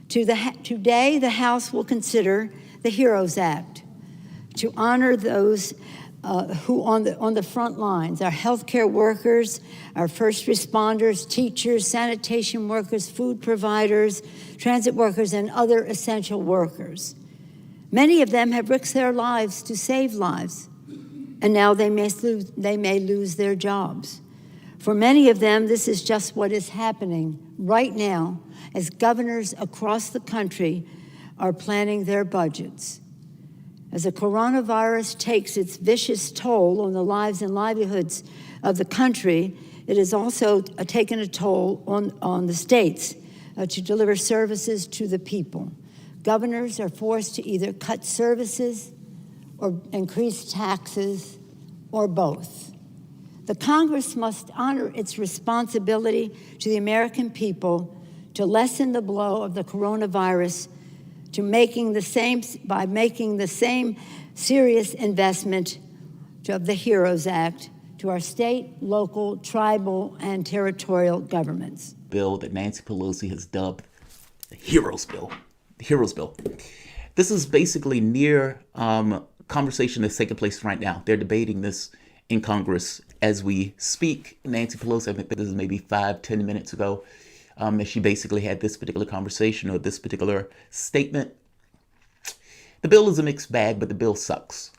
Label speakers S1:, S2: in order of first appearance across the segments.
S1: Today, the House will consider the HEROES Act to honor those who on the front lines, our healthcare workers, our first responders, teachers, sanitation workers, food providers, transit workers, and other essential workers. Many of them have risked their lives to save lives, and now they may lose their jobs. For many of them, this is just what is happening right now as governors across the country are planning their budgets. As the coronavirus takes its vicious toll on the lives and livelihoods of the country, it has also taken a toll on the states to deliver services to the people. Governors are forced to either cut services or increase taxes or both. The Congress must honor its responsibility to the American people to lessen the blow of the coronavirus by making the same serious investment of the HEROES Act to our state, local, tribal, and territorial governments.
S2: Bill that Nancy Pelosi has dubbed the HEROES Bill. The HEROES Bill. This is basically near conversation that's taking place right now. They're debating this in Congress as we speak. Nancy Pelosi, I think this is maybe 5-10 minutes ago, that she basically had this particular conversation or this particular statement. The bill is a mixed bag, but the bill sucks.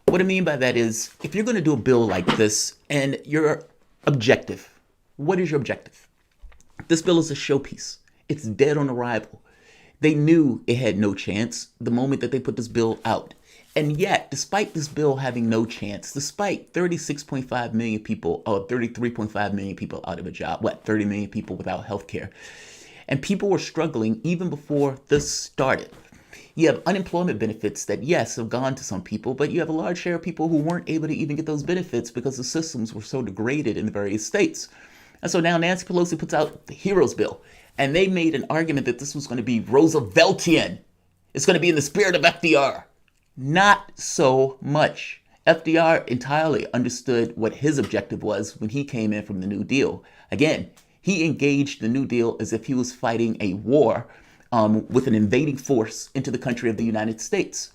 S2: What I mean by that is, if you're going to do a bill like this and your objective, what is your objective? This bill is a showpiece. It's dead on arrival. They knew it had no chance the moment that they put this bill out. And yet, despite this bill having no chance, despite 36.5 million people, or 33.5 million people out of a job, 30 million people without health care, and people were struggling even before this started. You have unemployment benefits that, yes, have gone to some people, but you have a large share of people who weren't able to even get those benefits because the systems were so degraded in the various states. And so now Nancy Pelosi puts out the HEROES Bill, and they made an argument that this was going to be Rooseveltian. It's going to be in the spirit of FDR. Not so much. FDR entirely understood what his objective was when he came in from the New Deal. Again, he engaged the New Deal as if he was fighting a war with an invading force into the country of the United States.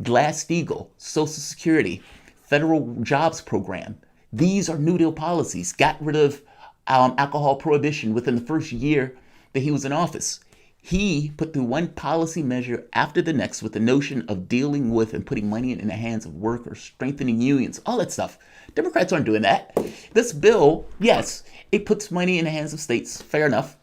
S2: Glass-Steagall, Social Security, federal jobs program. These are New Deal policies. Got rid of alcohol prohibition within the first year that he was in office. He put through one policy measure after the next with the notion of dealing with and putting money in the hands of workers, strengthening unions, all that stuff. Democrats aren't doing that. This bill, yes, it puts money in the hands of states, fair enough.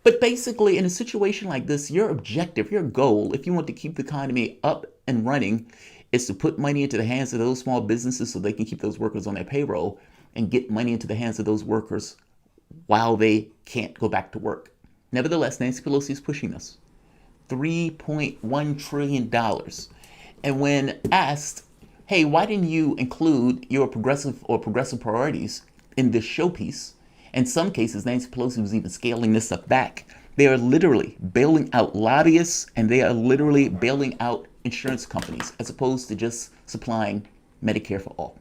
S2: But basically, in a situation like this, your objective, your goal, if you want to keep the economy up and running, is to put money into the hands of those small businesses so they can keep those workers on their payroll and get money into the hands of those workers while they can't go back to work. Nevertheless, Nancy Pelosi is pushing this. $3.1 trillion. And when asked, hey, why didn't you include your progressive priorities in this showpiece? In some cases, Nancy Pelosi was even scaling this stuff back. They are literally bailing out lobbyists, and they are literally bailing out insurance companies as opposed to just supplying Medicare for all.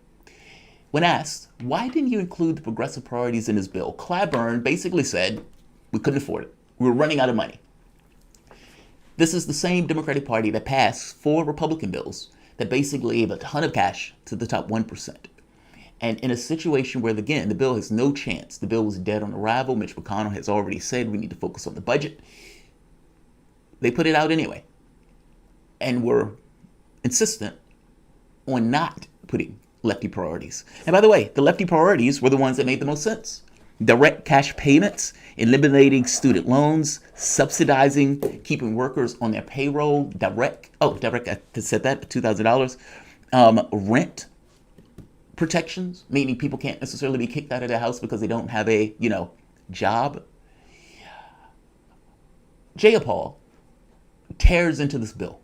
S2: When asked, why didn't you include the progressive priorities in this bill? Clyburn basically said, we couldn't afford it. We were running out of money. This is the same Democratic Party that passed 4 Republican bills that basically gave a ton of cash to the top 1%. And in a situation where, again, the bill has no chance, the bill was dead on arrival. Mitch McConnell has already said we need to focus on the budget. They put it out anyway and were insistent on not putting lefty priorities. And by the way, the lefty priorities were the ones that made the most sense. Direct cash payments, eliminating student loans, subsidizing, keeping workers on their payroll, direct, I said that, $2,000, rent protections, meaning people can't necessarily be kicked out of their house because they don't have a, job. Jayapal tears into this bill.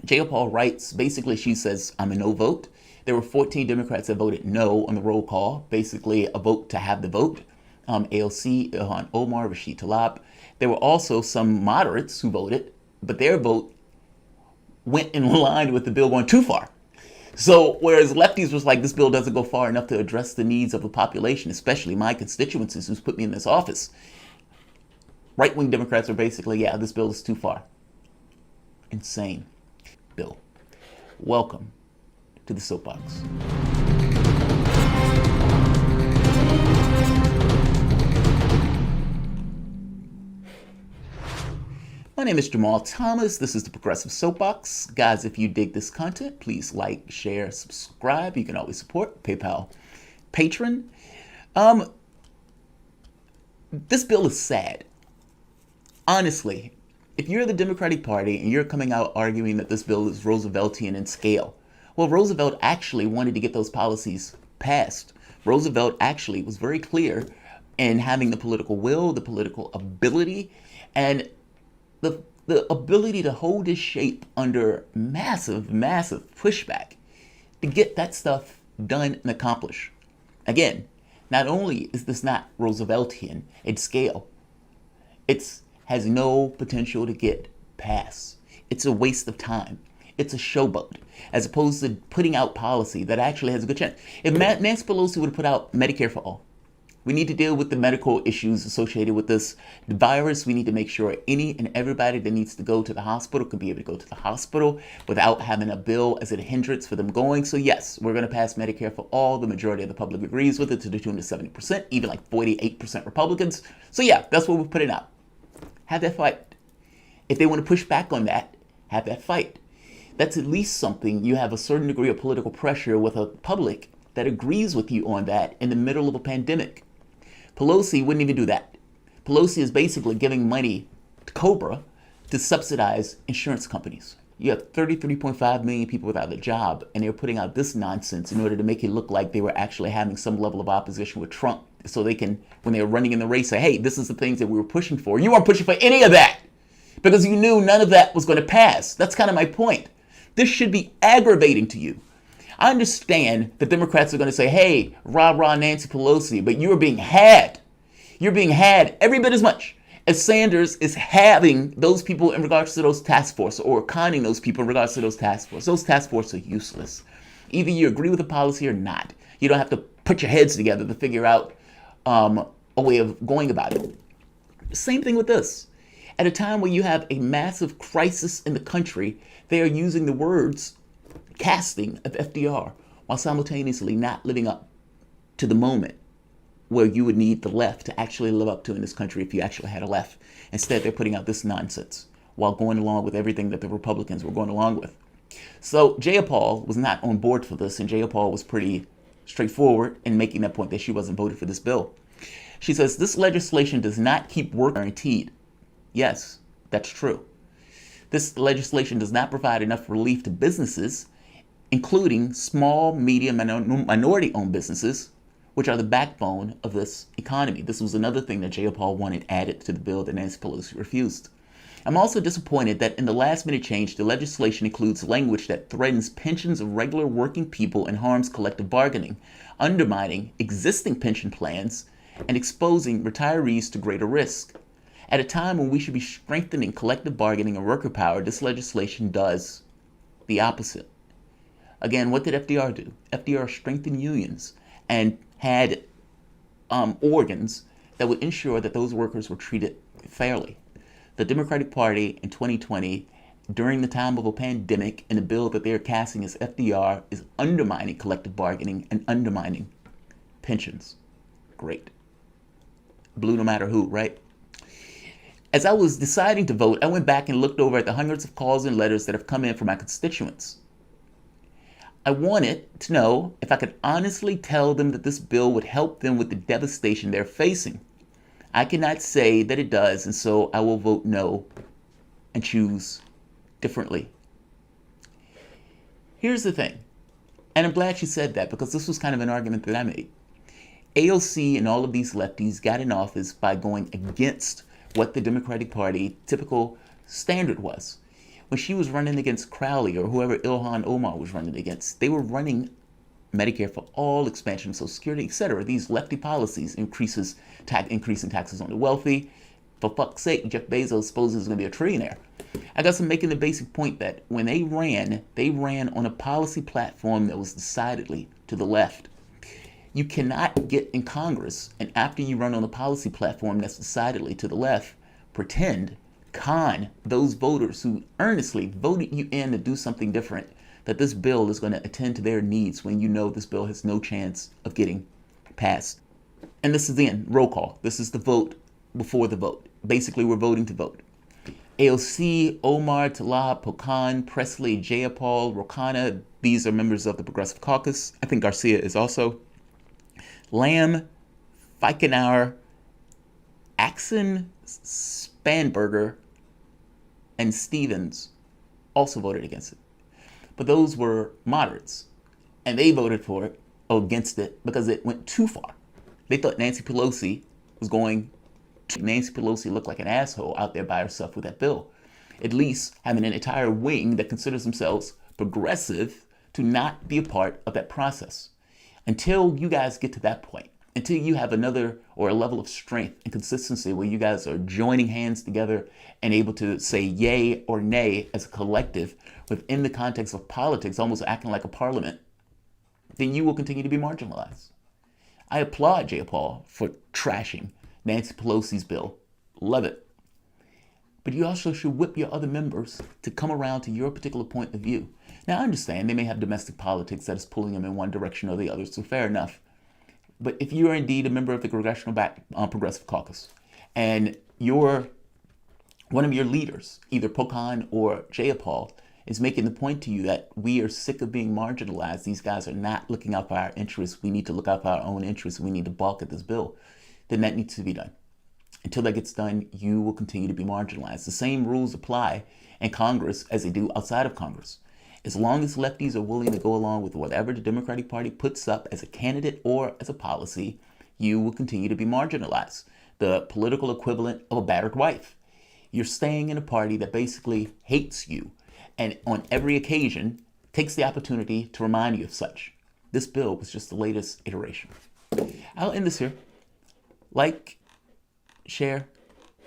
S2: Jayapal writes, basically she says, I'm a no vote. There were 14 Democrats that voted no on the roll call, basically a vote to have the vote. AOC, Ilhan Omar, Rashid Tlaib. There were also some moderates who voted, but their vote went in line with the bill going too far. So whereas lefties was like, this bill doesn't go far enough to address the needs of the population, especially my constituencies who's put me in this office. Right-wing Democrats are basically, yeah, this bill is too far. Insane bill. Welcome to the Soapbox. My name is Jamal Thomas. This is the Progressive Soapbox. Guys, if you dig this content, please like, share, subscribe. You can always support PayPal, Patreon. This bill is sad. Honestly, if you're the Democratic Party and you're coming out arguing that this bill is Rooseveltian in scale, well, Roosevelt actually wanted to get those policies passed. Roosevelt actually was very clear in having the political will, the political ability, and the ability to hold his shape under massive pushback to get that stuff done and accomplished. Again, not only is this not Rooseveltian in scale, it has no potential to get passed. It's a waste of time. It's a showboat, as opposed to putting out policy that actually has a good chance. If Nancy Pelosi would have put out Medicare for all, we need to deal with the medical issues associated with this virus. We need to make sure any and everybody that needs to go to the hospital can be able to go to the hospital without having a bill as a hindrance for them going. So yes, we're going to pass Medicare for all. The majority of the public agrees with it to the tune of 70%, even like 48% Republicans. So yeah, that's what we're putting out. Have that fight. If they want to push back on that, have that fight. That's at least something. You have a certain degree of political pressure with a public that agrees with you on that in the middle of a pandemic. Pelosi wouldn't even do that. Pelosi is basically giving money to Cobra to subsidize insurance companies. You have 33.5 million people without a job, and they're putting out this nonsense in order to make it look like they were actually having some level of opposition with Trump, so they can, when they were running in the race, say, hey, this is the things that we were pushing for. You weren't pushing for any of that because you knew none of that was going to pass. That's kind of my point. This should be aggravating to you. I understand that Democrats are going to say, hey, rah, Nancy Pelosi, but you are being had. You're being had every bit as much as Sanders is having those people in regards to those task force, or conning those people in regards to those task force. Those task force are useless. Either you agree with the policy or not. You don't have to put your heads together to figure out a way of going about it. Same thing with this. At a time where you have a massive crisis in the country, they are using the words casting of FDR while simultaneously not living up to the moment where you would need the left to actually live up to in this country if you actually had a left. Instead, they're putting out this nonsense while going along with everything that the Republicans were going along with. So Jayapal was not on board for this, and Jayapal was pretty straightforward in making that point that she wasn't voting for this bill. She says, this legislation does not keep work guaranteed. Yes, that's true. This legislation does not provide enough relief to businesses, including small, medium, and minority-owned businesses, which are the backbone of this economy. This was another thing that Jayapal wanted added to the bill that Nancy Pelosi refused. I'm also disappointed that in the last-minute change, the legislation includes language that threatens pensions of regular working people and harms collective bargaining, undermining existing pension plans and exposing retirees to greater risk. At a time when we should be strengthening collective bargaining and worker power, this legislation does the opposite. Again, what did FDR do? FDR strengthened unions and had organs that would ensure that those workers were treated fairly. The Democratic Party in 2020, during the time of a pandemic, and the bill that they're casting as FDR is undermining collective bargaining and undermining pensions. Great. Blue no matter who, right? As I was deciding to vote, I went back and looked over at the hundreds of calls and letters that have come in from my constituents. I wanted to know if I could honestly tell them that this bill would help them with the devastation they're facing. I cannot say that it does, and so I will vote no and choose differently. Here's the thing, and I'm glad she said that because this was kind of an argument that I made. AOC and all of these lefties got in office by going against what the Democratic Party typical standard was. When she was running against Crowley or whoever Ilhan Omar was running against, they were running Medicare for all, expansion of Social Security, etc. These lefty policies, increasing taxes on the wealthy. For fuck's sake, Jeff Bezos supposes he's going to be a trillionaire. I guess I'm making the basic point that when they ran on a policy platform that was decidedly to the left. You cannot get in Congress, and after you run on a policy platform that's decidedly to the left, pretend, con those voters who earnestly voted you in to do something different, that this bill is going to attend to their needs when you know this bill has no chance of getting passed. And this is the end, roll call. This is the vote before the vote. Basically, we're voting to vote. AOC, Omar, Talib, Pocan, Presley, Jayapal, Rokana, these are members of the Progressive Caucus. I think Garcia is also. Lamb, Feikenauer, Axon, Spanberger, and Stevens also voted against it. But those were moderates, and they voted for it, or against it, because it went too far. They thought Nancy Pelosi was going to. Nancy Pelosi looked like an asshole out there by herself with that bill. At least having an entire wing that considers themselves progressive to not be a part of that process. Until you guys get to that point, until you have another or a level of strength and consistency where you guys are joining hands together and able to say yay or nay as a collective within the context of politics, almost acting like a parliament, then you will continue to be marginalized. I applaud Jayapal for trashing Nancy Pelosi's bill. Love it. But you also should whip your other members to come around to your particular point of view. Now, I understand they may have domestic politics that is pulling them in one direction or the other, so fair enough. But if you are indeed a member of the Congressional Progressive Caucus, and one of your leaders, either Pocan or Jayapal, is making the point to you that we are sick of being marginalized, these guys are not looking out for our interests, we need to look out for our own interests, we need to balk at this bill, then that needs to be done. Until that gets done, you will continue to be marginalized. The same rules apply in Congress as they do outside of Congress. As long as lefties are willing to go along with whatever the Democratic Party puts up as a candidate or as a policy, you will continue to be marginalized. The political equivalent of a battered wife. You're staying in a party that basically hates you and on every occasion takes the opportunity to remind you of such. This bill was just the latest iteration. I'll end this here. Like, share,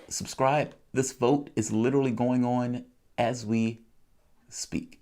S2: subscribe. This vote is literally going on as we speak.